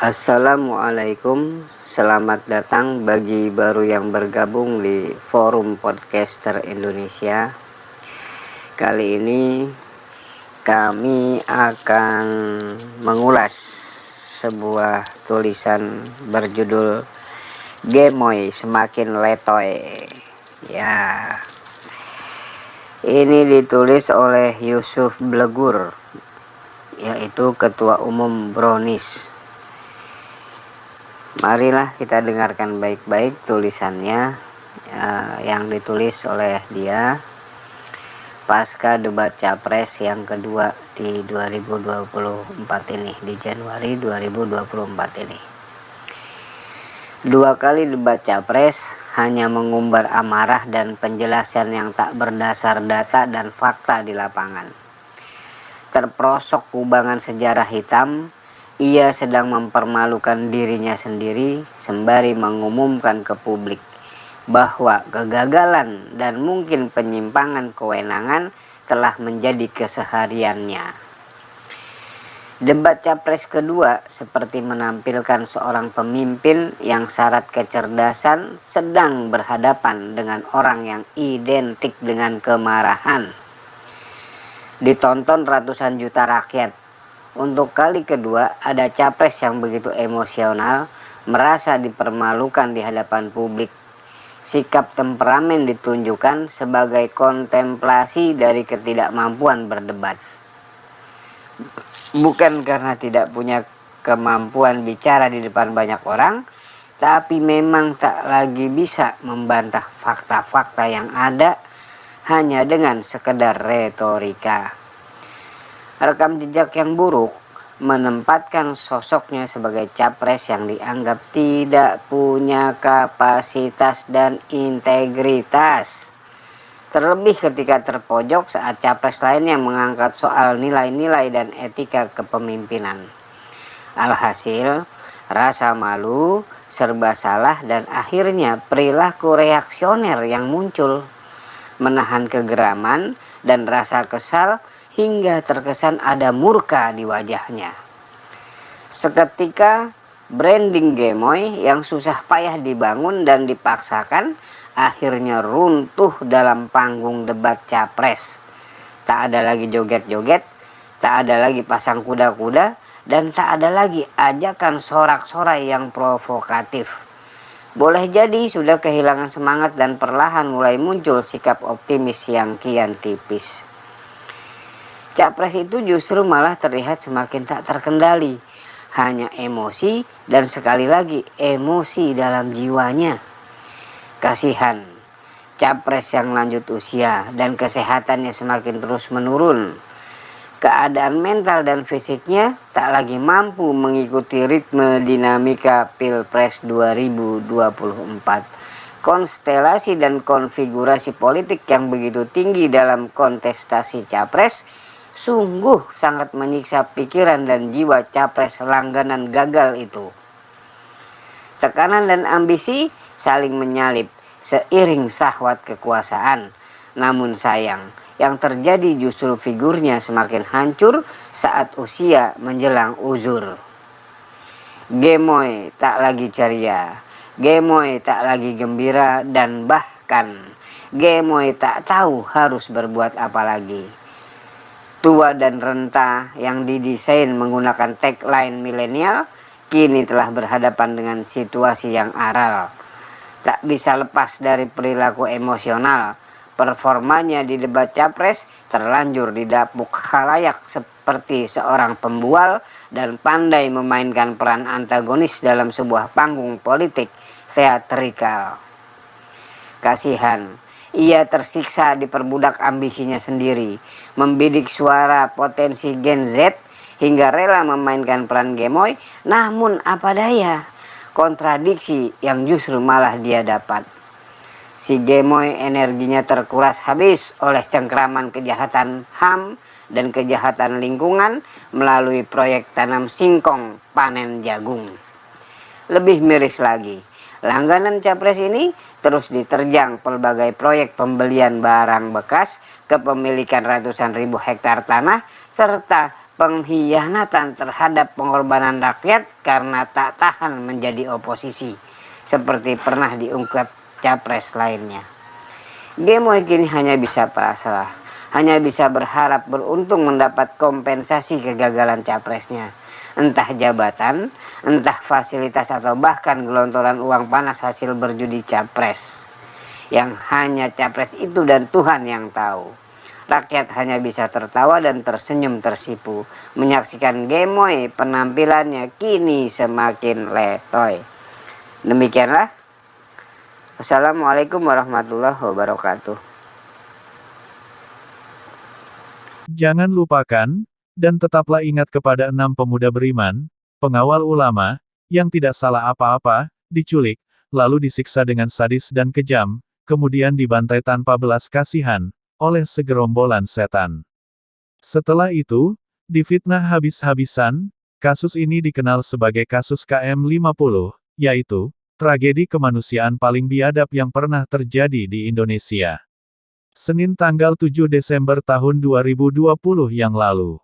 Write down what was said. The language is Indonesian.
Assalamualaikum, selamat datang bagi baru yang bergabung di Forum Podcaster Indonesia. Kali ini kami akan mengulas sebuah tulisan berjudul Gemoy Semakin Letoy. Ya, ini ditulis oleh Yusuf Blegur, yaitu Ketua Umum Brownies. Marilah kita dengarkan baik-baik tulisannya yang ditulis oleh dia pasca debat capres yang kedua di 2024 ini, di Januari 2024 ini. 2 kali debat capres hanya mengumbar amarah dan penjelasan yang tak berdasar data dan fakta di lapangan. Terperosok kubangan sejarah hitam, ia sedang mempermalukan dirinya sendiri sembari mengumumkan ke publik bahwa kegagalan dan mungkin penyimpangan kewenangan telah menjadi kesehariannya. Debat capres kedua seperti menampilkan seorang pemimpin yang syarat kecerdasan sedang berhadapan dengan orang yang identik dengan kemarahan. Ditonton ratusan juta rakyat. Untuk kali kedua ada capres yang begitu emosional, merasa dipermalukan di hadapan publik. Sikap temperamen ditunjukkan sebagai kontemplasi dari ketidakmampuan berdebat. Bukan karena tidak punya kemampuan bicara di depan banyak orang, tapi memang tak lagi bisa membantah fakta-fakta yang ada hanya dengan sekedar retorika. Rekam jejak yang buruk menempatkan sosoknya sebagai capres yang dianggap tidak punya kapasitas dan integritas. Terlebih ketika terpojok saat capres lainnya mengangkat soal nilai-nilai dan etika kepemimpinan. Alhasil, rasa malu, serba salah, dan akhirnya perilaku reaksioner yang muncul. Menahan kegeraman dan rasa kesal hingga terkesan ada murka di wajahnya. Seketika branding Gemoy yang susah payah dibangun dan dipaksakan akhirnya runtuh dalam panggung debat capres. Tak ada lagi joget-joget, tak ada lagi pasang kuda-kuda, dan tak ada lagi ajakan sorak-sorai yang provokatif. Boleh jadi sudah kehilangan semangat dan perlahan mulai muncul sikap optimis yang kian tipis. Capres itu justru malah terlihat semakin tak terkendali, hanya emosi dan sekali lagi emosi dalam jiwanya. Kasihan, capres yang lanjut usia dan kesehatannya semakin terus menurun. Keadaan mental dan fisiknya tak lagi mampu mengikuti ritme dinamika Pilpres 2024. Konstelasi dan konfigurasi politik yang begitu tinggi dalam kontestasi capres sungguh sangat menyiksa pikiran dan jiwa capres langganan gagal itu. Tekanan dan ambisi saling menyalip seiring syahwat kekuasaan. Namun sayang, yang terjadi justru figurnya semakin hancur saat usia menjelang uzur. Gemoy tak lagi ceria, Gemoy tak lagi gembira, dan bahkan Gemoy tak tahu harus berbuat apa lagi. Tua dan renta yang didesain menggunakan tagline milenial kini telah berhadapan dengan situasi yang aral. Tak bisa lepas dari perilaku emosional. Performanya di debat capres terlanjur didapuk khalayak seperti seorang pembual dan pandai memainkan peran antagonis dalam sebuah panggung politik teatrikal. Kasihan, ia tersiksa diperbudak ambisinya sendiri, membidik suara potensi Gen Z hingga rela memainkan peran Gemoy, namun apa daya, kontradiksi yang justru malah dia dapat. Si Gemoy energinya terkuras habis oleh cengkraman kejahatan HAM dan kejahatan lingkungan melalui proyek tanam singkong panen jagung. Lebih miris lagi, langganan capres ini terus diterjang pelbagai proyek pembelian barang bekas, kepemilikan ratusan ribu hektar tanah, serta pengkhianatan terhadap pengorbanan rakyat karena tak tahan menjadi oposisi, seperti pernah diungkap capres lainnya. Gemoy kini hanya bisa pasrah, hanya bisa berharap beruntung mendapat kompensasi kegagalan capresnya. Entah jabatan, entah fasilitas, atau bahkan gelontoran uang panas hasil berjudi capres. Yang hanya capres itu dan Tuhan yang tahu. Rakyat hanya bisa tertawa dan tersenyum tersipu menyaksikan Gemoy penampilannya kini semakin letoy. Demikianlah. Wassalamualaikum warahmatullahi wabarakatuh. Jangan lupakan, dan tetaplah ingat kepada 6 pemuda beriman, pengawal ulama, yang tidak salah apa-apa, diculik, lalu disiksa dengan sadis dan kejam, kemudian dibantai tanpa belas kasihan, oleh segerombolan setan. Setelah itu, difitnah habis-habisan. Kasus ini dikenal sebagai kasus KM50, yaitu tragedi kemanusiaan paling biadab yang pernah terjadi di Indonesia. Senin tanggal 7 Desember tahun 2020 yang lalu.